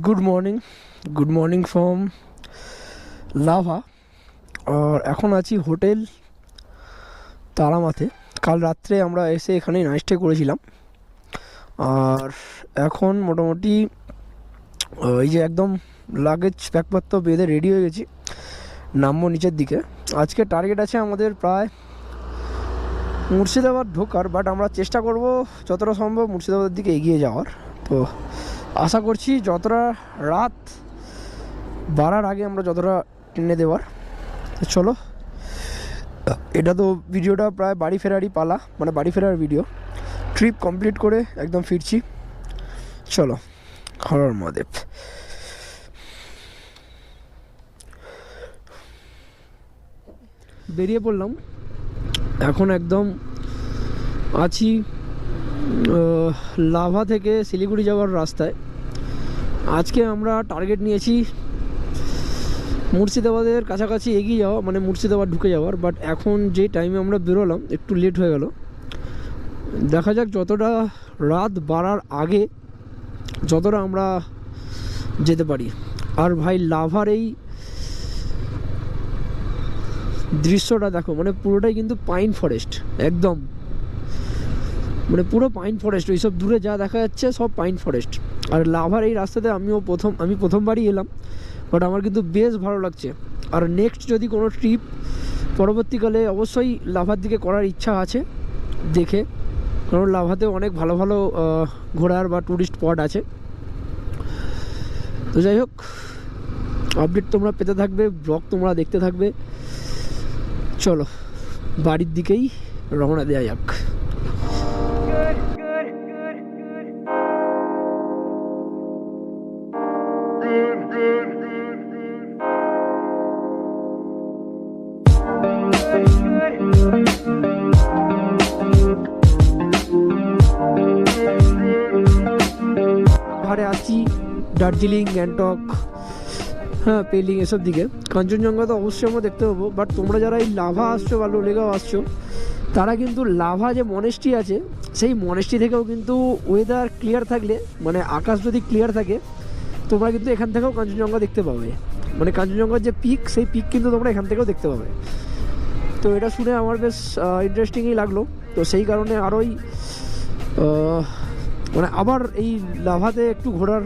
Good morning from Lava. আর এখন আছি হোটেল তারামাতে। কাল রাত্রে আমরা এসে এখানে নাইট স্টে করেছিলাম। আর এখন মোটামুটি এই যে একদম লাগেজ ব্যাগপত্র বেঁধে রেডি হয়ে গেছি, নামবো নিচের দিকে। আজকে টার্গেট আছে আমাদের প্রায় মুর্শিদাবাদ ঢোকার, বাট আমরা চেষ্টা করব যতটা সম্ভব মুর্শিদাবাদের দিকে এগিয়ে যাওয়ার। তো আশা করছি যতটা রাত বাড়ার আগে আমরা যতটা টেনে দেওয়ার। চলো, এটা তো ভিডিওটা প্রায় বাড়ি ফেরারই পালা, মানে বাড়ি ফেরার ভিডিও। ট্রিপ কমপ্লিট করে একদম ফিরছি। চলো, হর হর মহাদেব। বেরিয়ে পড়লাম, এখন একদম আছি লাভা থেকে শিলিগুড়ি যাওয়ার রাস্তায়। আজকে আমরা টার্গেট নিয়েছি মুর্শিদাবাদের কাছাকাছি এগিয়ে যাওয়া, মানে মুর্শিদাবাদ ঢুকে যাওয়ার। বাট এখন যে টাইমে আমরা বেরোলাম একটু লেট হয়ে গেল। দেখা যাক যতটা রাত বাড়ার আগে যতটা আমরা যেতে পারি। আর ভাই লাভার এই দৃশ্যটা দেখো, মানে পুরোটাই কিন্তু পাইন ফরেস্ট, একদম মানে পুরো পাইন ফরেস্ট। ওইসব দূরে যা দেখা যাচ্ছে সব পাইন ফরেস্ট। আর লাভার এই রাস্তাতে আমি প্রথমবারই এলাম, বাট আমার কিন্তু বেশ ভালো লাগছে। আর নেক্সট যদি কোনো ট্রিপ পরবর্তীকালে অবশ্যই লাভার দিকে করার ইচ্ছা আছে দেখে, কারণ লাভাতে অনেক ভালো ভালো ঘোরার বা ট্যুরিস্ট স্পট আছে। তো যাই হোক, আপডেট তোমরা পেতে থাকবে, ব্লগ তোমরা দেখতে থাকবে। চলো বাড়ির দিকেই রওনা দেওয়া যাক। পাহাড়ে আছি, দার্জিলিং, গ্যাংটক, হ্যাঁ পেলিং, এসব দিকে। কাঞ্চনজঙ্ঘা তো অবশ্যই আমরা দেখতে পাবো। বাট তোমরা যারা এই লাভা আসছো বা লোলেগাঁও আসছো, তারা কিন্তু লাভা যে মনেস্ট্রি আছে, সেই মনেস্ট্রি থেকেও কিন্তু ওয়েদার ক্লিয়ার থাকলে, মানে আকাশ যদি ক্লিয়ার থাকে, তোমরা কিন্তু এখান থেকেও কাঞ্চনজঙ্ঘা দেখতে পাবে। মানে কাঞ্চনজঙ্ঘার যে পিক, সেই পিক কিন্তু তোমরা এখান থেকেও দেখতে পাবে। তো এটা শুনে আমার বেশ ইন্টারেস্টিংই লাগলো। তো সেই কারণে আরোই মানে আবার এই লাভাতে একটু ঘোরার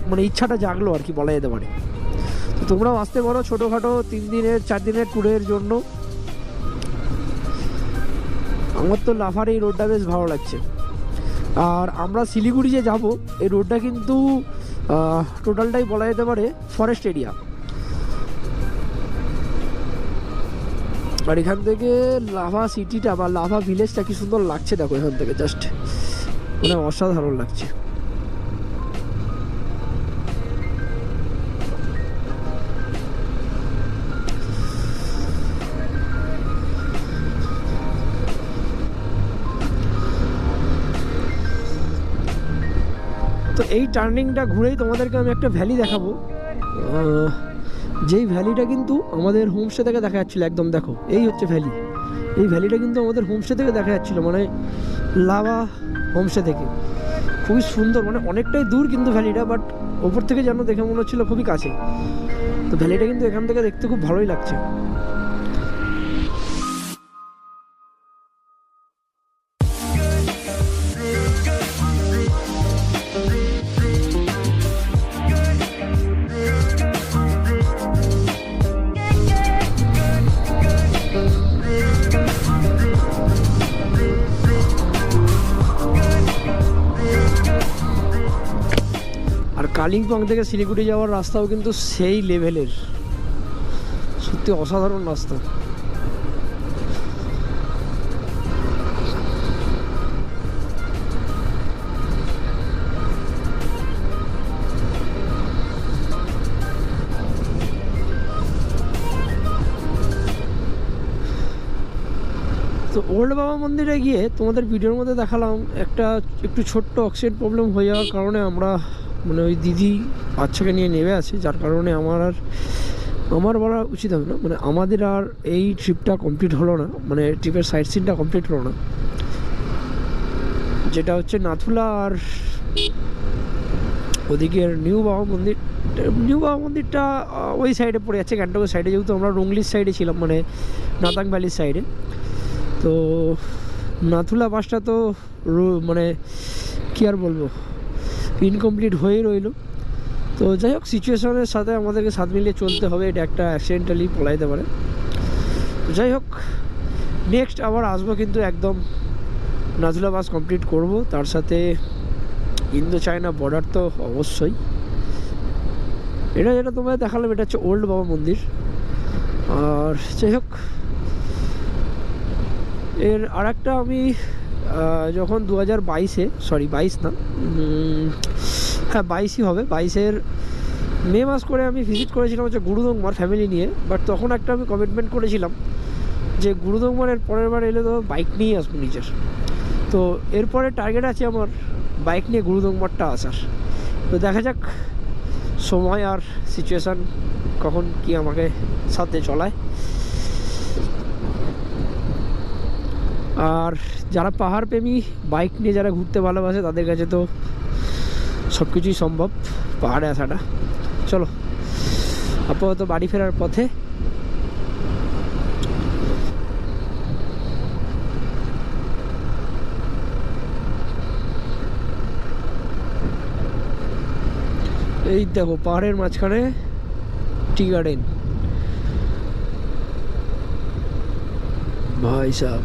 মানে ইচ্ছাটা জাগলো আর কি, বলা যেতে পারে। তো তোমরাও আসতে পারো ছোটোখাটো 3 দিনের 4 দিনের ট্যুরের জন্য। আমার তো লাভার এই রোডটা বেশ ভালো লাগছে। আর আমরা শিলিগুড়ি যে যাব, এই রোডটা কিন্তু টোটালটাই বলা যেতে পারে ফরেস্ট এরিয়া। আর এখান থেকে লাভা সিটিটা বা লাভা ভিলেজটা কি সুন্দর লাগছে দেখো, এখান থেকে জাস্ট মানে অসাধারণ লাগছে। তো এই টার্নিংটা ঘুরেই তোমাদেরকে আমি একটা ভ্যালি দেখাবো, যেই ভ্যালিটা কিন্তু আমাদের হোমস্টে থেকে দেখা যাচ্ছিলো। একদম দেখো, এই হচ্ছে ভ্যালি। এই ভ্যালিটা কিন্তু আমাদের হোমস্টে থেকে দেখা যাচ্ছিলো, মানে লাভা হোমস্টে থেকে। খুবই সুন্দর, মানে অনেকটাই দূর কিন্তু ভ্যালিটা, বাট ওপর থেকে যেন দেখে মনে হচ্ছিলো খুবই কাছে। তো ভ্যালিটা কিন্তু এখান থেকে দেখতে খুব ভালোই লাগছে। কালিম্পং থেকে শিলিগুড়ি যাওয়ার রাস্তাও কিন্তু সেই লেভেলের, সত্যি অসাধারণ রাস্তা। তো ওল্ড বাবা মন্দিরে গিয়ে তোমাদের ভিডিওর মধ্যে দেখালাম একটু ছোট্ট অক্সিজেন প্রবলেম হয়ে যাওয়ার কারণে আমরা, মানে ওই দিদি বাচ্চাকে নিয়ে নেমে আছে, যার কারণে আমার বলা উচিত হবে না, মানে আমাদের আর এই ট্রিপটা কমপ্লিট হলো না, মানে ট্রিপের সাইট সিনটা কমপ্লিট হলো না। যেটা হচ্ছে নাথুলা আর ওদিকের নিউ বাবা মন্দিরটা ওই সাইডে পড়ে যাচ্ছে, গ্যাংটকের সাইডে, যেহেতু আমরা রুংলির সাইডে ছিলাম, মানে নাতাং ভ্যালির সাইডে। তো নাথুলা পাসটা তো মানে কী আর বলবো, ইনকমপ্লিট হয়েই রইল। তো যাই হোক, সিচুয়েশনের সাথে আমাদেরকে সাথ মিলিয়ে চলতে হবে, এটা একটা অ্যাক্সিডেন্টালি পলাইতে পারে। তো যাই হোক, নেক্সট আবার আসবো কিন্তু একদম নাথুলা পাস কমপ্লিট করব, তার সাথে ইন্দো চায়না বর্ডার তো অবশ্যই। এটা যেটা তোমায় দেখালাম এটা হচ্ছে ওল্ড বাবা মন্দির। আর যাই হোক, এর আর একটা আমি যখন 2022-এ, সরি 22 না, হ্যাঁ 22ই হবে, 22-এর মে মাস করে আমি ভিজিট করেছিলাম হচ্ছে গুরুদংমার ফ্যামিলি নিয়ে। বাট তখন একটা আমি কমিটমেন্ট করেছিলাম যে গুরুদংমারের পরের বার এলে তো বাইক নিয়ে আসবো নিজের। তো এরপরে টার্গেট আছে আমার বাইক নিয়ে গুরুদংমারটা আসার। তো দেখা যাক সময় আর সিচুয়েশান কখন কি আমাকে সাথে চলায়। আর যারা পাহাড় প্রেমী, বাইক নিয়ে যারা ঘুরতে ভালোবাসে, তাদের কাছে তো সব কিছুই সম্ভব পাহাড়ে আসাটা। চলো, আপাতত বাড়ি ফেরার পথে। এই দেখো পাহাড়ের মাঝখানে টি গার্ডেন, ভাই সাহেব।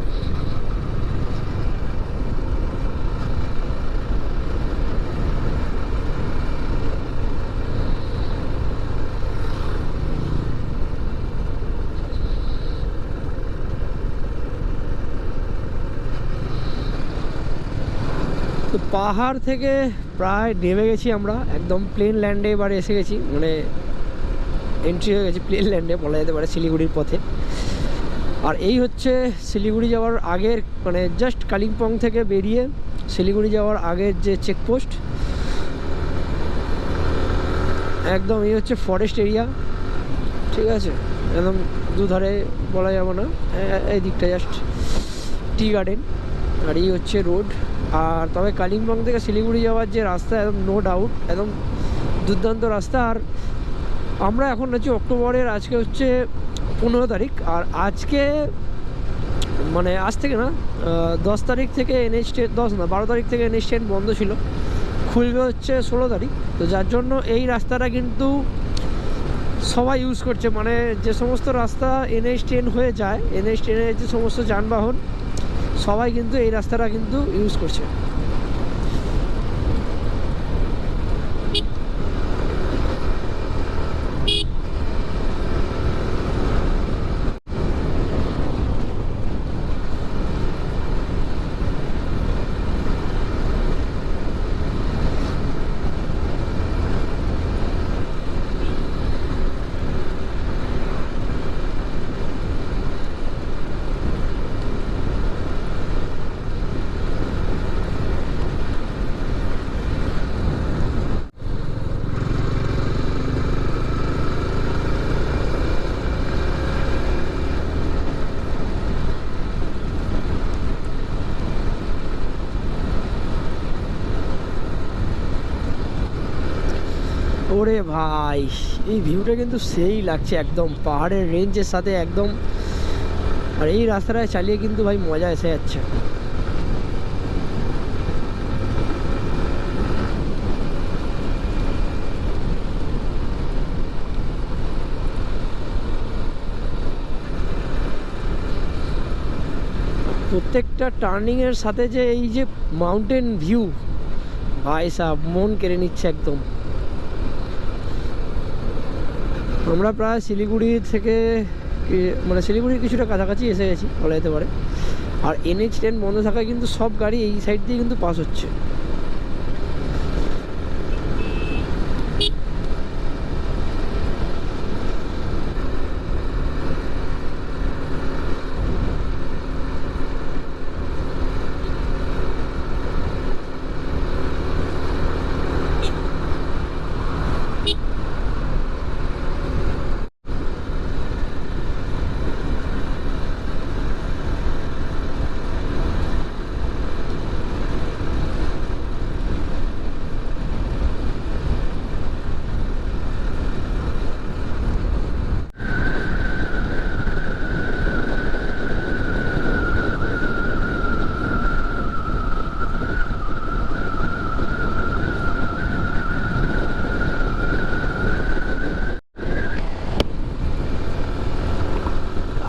তো পাহাড় থেকে প্রায় নেমে গেছি আমরা, একদম প্লেন ল্যান্ডে এবার এসে গেছি, মানে এন্ট্রি হয়ে গেছি প্লেন ল্যান্ডে বলা যেতে পারে, শিলিগুড়ির পথে। আর এই হচ্ছে শিলিগুড়ি যাওয়ার আগের, মানে জাস্ট কালিম্পং থেকে বেরিয়ে শিলিগুড়ি যাওয়ার আগের যে চেকপোস্ট, একদম এই হচ্ছে ফরেস্ট এরিয়া, ঠিক আছে, একদম দুধারে বলা যাবে না, এই দিকটা জাস্ট টি গার্ডেন, আর এই হচ্ছে রোড। আর তবে কালিম্পং থেকে শিলিগুড়ি যাওয়ার যে রাস্তা, একদম নো ডাউট একদম দুর্দান্ত রাস্তা। আর আমরা এখন হচ্ছে অক্টোবরের, আজকে হচ্ছে 15 তারিখ, আর আজকে মানে আজ থেকে না 10 তারিখ থেকে NH10, 10 না 12 তারিখ থেকে NH10 বন্ধ ছিল, খুলবে হচ্ছে 16 তারিখ। তো যার জন্য এই রাস্তাটা কিন্তু সবাই ইউজ করছে, মানে যে সমস্ত রাস্তা NH10 হয়ে যায়, NH10-এর যে সমস্ত যানবাহন, সবাই কিন্তু এই রাস্তাটা কিন্তু ইউজ করছে। ওরে ভাই, এই ভিউটা কিন্তু সেই লাগছে, একদম পাহাড়ের রেঞ্জের সাথে একদম। আর এই রাস্তাটায় চালিয়ে কিন্তু ভাই মজা এসে যাচ্ছে। প্রত্যেকটা টার্নিংয়ের সাথে যে এই যে মাউন্টেন ভিউ, ভাই সাহেব মন কেড়ে নিচ্ছে একদম। আমরা প্রায় শিলিগুড়ি থেকে, মানে শিলিগুড়ির কিছুটা কাছাকাছি এসে গেছি বলা যেতে পারে। আর NH10 বন্ধ থাকায় কিন্তু সব গাড়ি এই সাইড দিয়ে কিন্তু পাস হচ্ছে।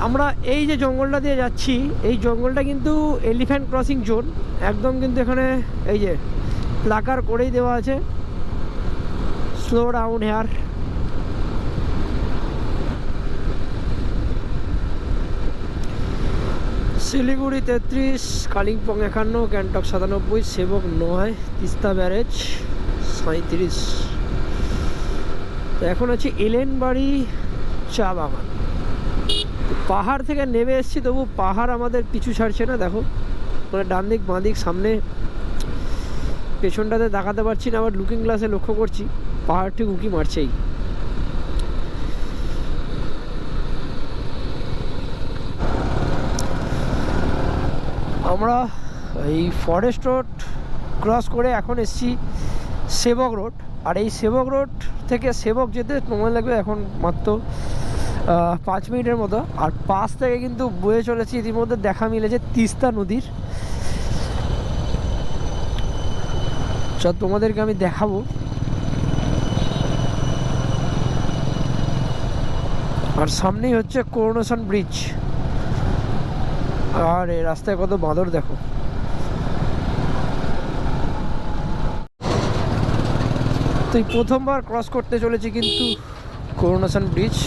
আমরা এই যে জঙ্গলটা দিয়ে যাচ্ছি, এই জঙ্গলটা কিন্তু এলিফ্যান্ট ক্রসিং জোন একদম, কিন্তু এখানে এই যে প্লাকার করেই দেওয়া আছে slow down here. Siliguri 33, Kalimpong 51, Gangtok 97, Sevoke 9, Teesta barrage 37। তো এখন আছে এলেনবাড়ি চা বাগান। পাহাড় থেকে নেমে এসেছি, তবু পাহাড় আমাদের পিছু ছাড়ছে না। দেখো মানে ডান দিক বাঁ দিক সামনে পেছনটাতে দেখাতে পারছি না, আবার লুকিং গ্লাসে লক্ষ্য করছি পাহাড় ঠিক উঁকি মারছেই। আমরা এই ফরেস্ট রোড ক্রস করে এখন এসেছি সেবক রোড। আর এই সেবক রোড থেকে সেবক যেতে সময় লাগবে এখন মাত্র 5 মিনিটের মতো। আর পাশ থেকে কিন্তু বয়ে চলেছি, ইতিমধ্যে দেখা মিলেছে তিস্তা নদীর। চল তোমাদেরকে আমি দেখাবো। আর সামনেই হচ্ছে করোনেশন ব্রিজ। আর এই রাস্তায় কত বাঁদর দেখো। তো এই প্রথমবার ক্রস করতে চলেছি কিন্তু করোনেশন ব্রিজ।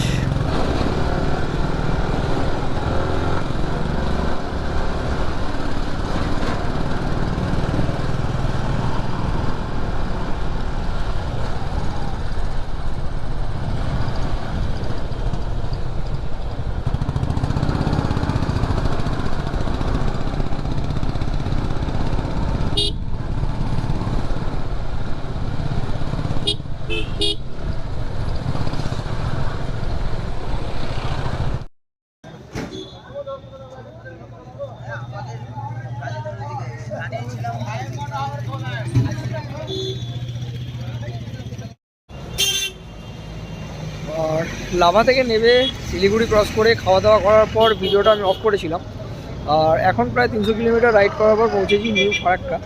আর লাভা থেকে নেমে শিলিগুড়ি ক্রস করে খাওয়া দাওয়া করার পর ভিডিওটা আমি অফ করেছিলাম। আর এখন প্রায় 300 কিলোমিটার রাইড করার পর পৌঁছেছি নিউ ফারাক্কা।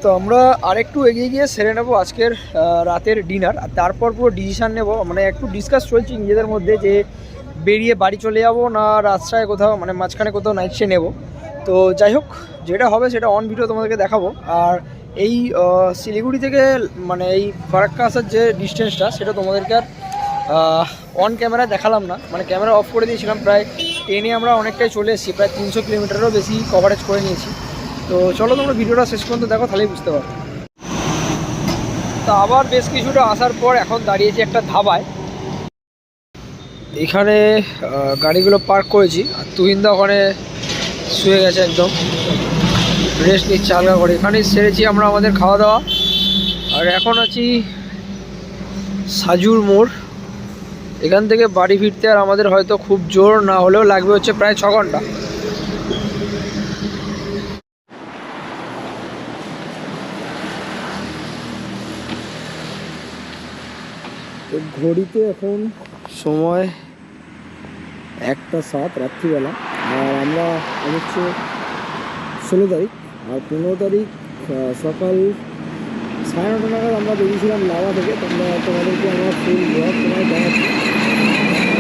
তো আমরা আরেকটু এগিয়ে গিয়ে সেরে নেবো আজকের রাতের ডিনার। আর তারপর পুরো ডিসিশান নেব, মানে একটু ডিসকাস চলছি নিজেদের মধ্যে যে বেরিয়ে বাড়ি চলে যাব না রাস্তায় কোথাও, মানে মাঝখানে কোথাও নাইট স্টে নেবো। তো যাই হোক, যেটা হবে সেটা অন ভিডিও তোমাদেরকে দেখাবো। আর এই শিলিগুড়ি থেকে মানে এই ফারাক্কা আসার যে ডিস্টেন্সটা সেটা তোমাদেরকে আর অন ক্যামেরায় দেখালাম না, মানে ক্যামেরা অফ করে দিয়েছিলাম। প্রায় ট্রেনে আমরা অনেকটাই চলে এসেছি, প্রায় 300 কিলোমিটারেরও বেশি কভারেজ করে নিয়েছি। তো চলো তোমরা ভিডিওটা শেষ পর্যন্ত দেখো, তাহলেই বুঝতে পারো। তো আবার বেশ কিছুটা আসার পর এখন দাঁড়িয়েছি একটা ধাবায়। এখানে গাড়িগুলো পার্ক করেছি, আর তুহিনদা ওখানে শুয়ে গেছে একদম রেস্ট নিচ্ছে হালকা করে। এখানেই সেরেছি আমরা আমাদের খাওয়া দাওয়া। আর এখন আছি সাজুর মোড়। এখান থেকে বাড়ি ফিরতে আর আমাদের হয়তো খুব জোর না হলেও লাগবে হচ্ছে প্রায় 6 ঘন্টা। তো ঘড়িতে এখন সময় 1টা 7 রাত্রিবেলা। আর আমরা হচ্ছে 16 তারিখ, আর 15 তারিখ সকাল 9:30 নাগাদ আমরা বেরিয়েছিলাম লাভা থেকে। তোমাদেরকে আমার ফুল ব্লগ তোমায় দেখাচ্ছি।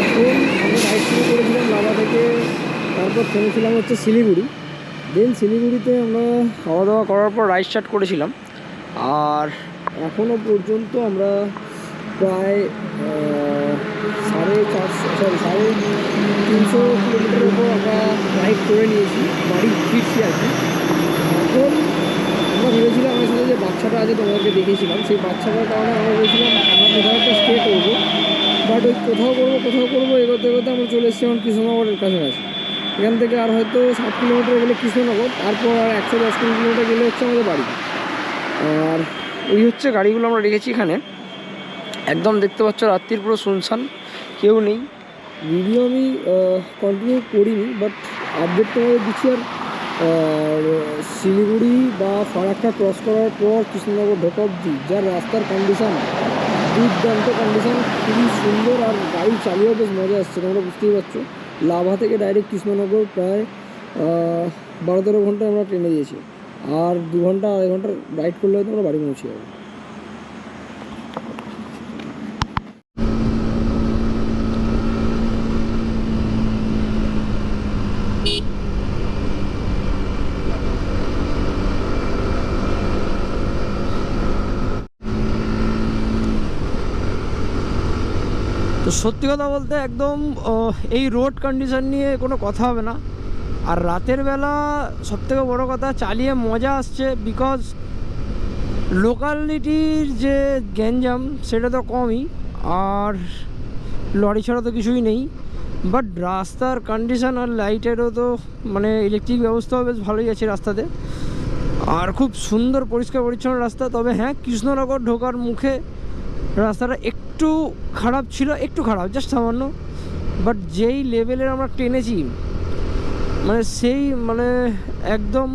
এখন আমরা রাইড শুরু করেছিলাম লাভা থেকে, তারপর থেমেছিলাম হচ্ছে শিলিগুড়ি। দেন শিলিগুড়িতে আমরা খাওয়া দাওয়া করার পর রাইড স্টার্ট করেছিলাম। আর এখনও পর্যন্ত আমরা প্রায় 350 কিলোমিটারের উপর আমরা রাইড করে নিয়েছি, বাড়ি ফিরছি আর কি। এখন আমরা ভেবেছিলাম আমার সাথে যে বাচ্চাটা আছে তোমাদেরকে দেখেছিলাম, সেই বাচ্চাটার কারণে আমরা ভেবেছিলাম আমরা কোথাও একটা স্টে করবো। বাট ওই কোথাও করবো এগোতে আমরা চলে এসেছি এখন কৃষ্ণনগরের কাছাকাছি। এখান থেকে আর হয়তো 7 কিলোমিটার গেলে কৃষ্ণনগর, তারপর আর 110 কিলোমিটার গেলে হচ্ছে আমাদের বাড়ি। আর এই হচ্ছে গাড়িগুলো আমরা রেখেছি এখানে। একদম দেখতে পাচ্ছ রাত্রির পুরো শুনশান, কেউ নেই। ভিডিও আমি কন্টিনিউ করিনি, বাট আপডেট তোমাদের দিচ্ছি। আর শিলিগুড়ি বা ফারাক্কা ক্রস করার পর কৃষ্ণনগর ঢোকা অবধি যার রাস্তার কন্ডিশান, দুর্দান্ত কন্ডিশান, খুবই সুন্দর। আর গাড়ি চালিয়েও বেশ মজা আসছে, তোমরা বুঝতেই পারছো। লাভা থেকে ডাইরেক্ট কৃষ্ণনগর প্রায় 12-13 ঘন্টা আমরা ট্রেনে দিয়েছি। আর 2 ঘন্টা 2.5 ঘন্টা রাইড করলে হয়তো আমরা বাড়ি পৌঁছে যাবো। তো সত্যি কথা বলতে একদম এই রোড কন্ডিশন নিয়ে কোনো কথা হবে না। আর রাতের বেলা সবথেকে বড় কথা চালিয়ে মজা আসছে, বিকজ লোকালিটির যে গ্যাঞ্জাম সেটা তো কমই, আর লরি ছাড়া তো কিছুই নেই। বাট রাস্তার কন্ডিশন আর লাইটেরও তো মানে ইলেকট্রিক ব্যবস্থাও বেশ ভালোই আছে রাস্তাতে, আর খুব সুন্দর পরিষ্কার পরিচ্ছন্ন রাস্তা। তবে হ্যাঁ, কৃষ্ণনগর ঢোকার মুখে রাস্তাটা একটু খারাপ ছিল, একটু খারাপ, জাস্ট সামান্য। বাট যেই লেভেলের আমরা টেনেছি, মানে সেই মানে একদম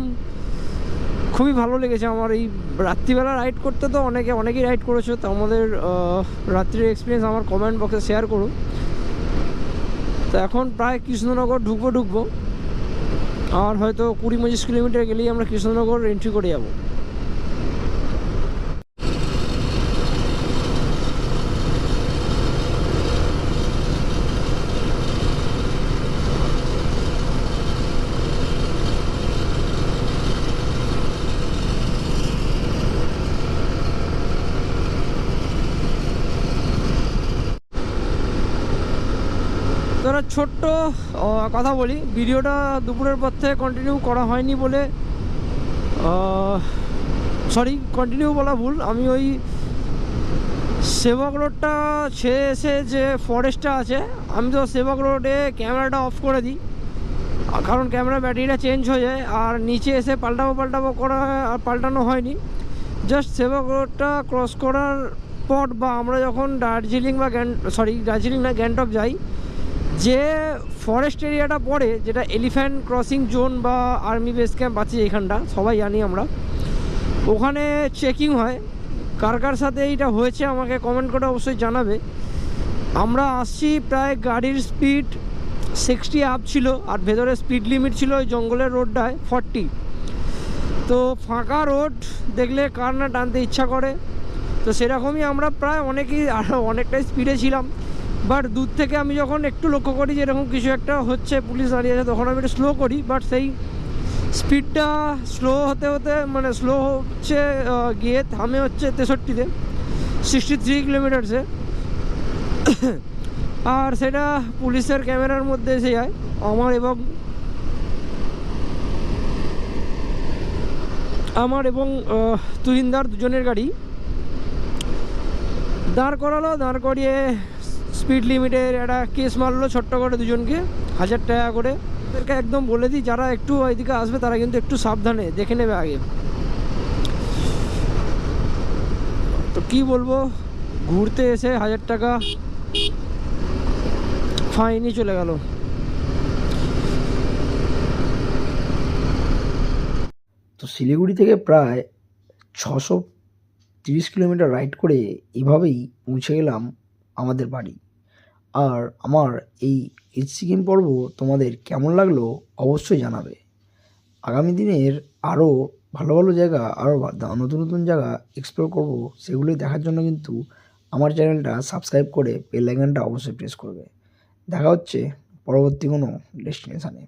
খুবই ভালো লেগেছে আমার। এই রাত্রিবেলা রাইড করতে তো অনেকেই রাইড করেছো, তো আমাদের রাত্রির এক্সপিরিয়েন্স আমার কমেন্ট বক্সে শেয়ার করো। তো এখন প্রায় কৃষ্ণনগর ঢুকবো, আর হয়তো 20-25 কিলোমিটার গেলেই আমরা কৃষ্ণনগর এন্ট্রি করে যাব। তো একটা ছোট্ট কথা বলি, ভিডিওটা দুপুরের পর থেকে কন্টিনিউ করা হয়নি বলে, সরি কন্টিনিউ বলা ভুল, আমি ওই সেবক রোডটা ছেড়ে এসে যে ফরেস্টটা আছে, আমি তো সেবক রোডে ক্যামেরাটা অফ করে দিই, কারণ ক্যামেরা ব্যাটারিটা চেঞ্জ হয়ে যায়, আর নিচে এসে পাল্টাবো করা আর পাল্টানো হয়নি। জাস্ট সেবক রোডটা ক্রস করার পর বা আমরা যখন দার্জিলিং বা দার্জিলিং না গ্যাংটক যাই, যে ফরেস্ট এরিয়াটা পড়ে, যেটা এলিফ্যান্ট ক্রসিং জোন বা আর্মি বেস ক্যাম্প আছে এখানটা, সবাই জানি আমরা, ওখানে চেকিং হয়। কার সাথে এইটা হয়েছে আমাকে কমেন্ট করে অবশ্যই জানাবে। আমরা আসছি, প্রায় গাড়ির স্পিড 60 আপ ছিল, আর ভেতরে স্পিড লিমিট ছিল ওই জঙ্গলের রোডটায় 40। তো ফাঁকা রোড দেখলে কার না টানতে ইচ্ছা করে, তো সেরকমই আমরা প্রায় অনেকটাই স্পিডে ছিলাম। বাট দূর থেকে আমি যখন একটু লক্ষ্য করি যে এরকম কিছু একটা হচ্ছে, পুলিশ দাঁড়িয়ে আছে, তখন আমি একটু স্লো করি। বাট সেই স্পিডটা স্লো হতে মানে স্লো হচ্ছে গিয়ে থামে হচ্ছে 63-তে, 63 কিলোমিটারসে। আর সেটা পুলিশের ক্যামেরার মধ্যে এসে যায়। আমার এবং তুহিনদার দুজনের গাড়ি দাঁড় করিয়ে স্পিড লিমিটের একটা কেস মারলো ছোট্ট করে, দুজনকে 1000 টাকা করে। ওদেরকে একদম বলে দিই, যারা একটু ওইদিকে আসবে তারা কিন্তু একটু সাবধানে দেখে নেবে আগে। তো কি বলবো, ঘুরতে এসে 1000 টাকা ফাইনই চলে গেল। তো শিলিগুড়ি থেকে প্রায় 630 কিলোমিটার রাইড করে এভাবেই পৌঁছে গেলাম আমাদের বাড়ি। আর আমার এই সিকিম পর্ব তোমাদের কেমন লাগলো অবশ্যই জানাবে। আগামী দিনের আরও ভালো জায়গা, আরও নতুন জায়গা এক্সপ্লোর করব, সেগুলোই দেখার জন্য কিন্তু আমার চ্যানেলটা সাবস্ক্রাইব করে বেল আইকনটা অবশ্যই প্রেস করবে। দেখা হচ্ছে পরবর্তী কোনো ডেস্টিনেশানে।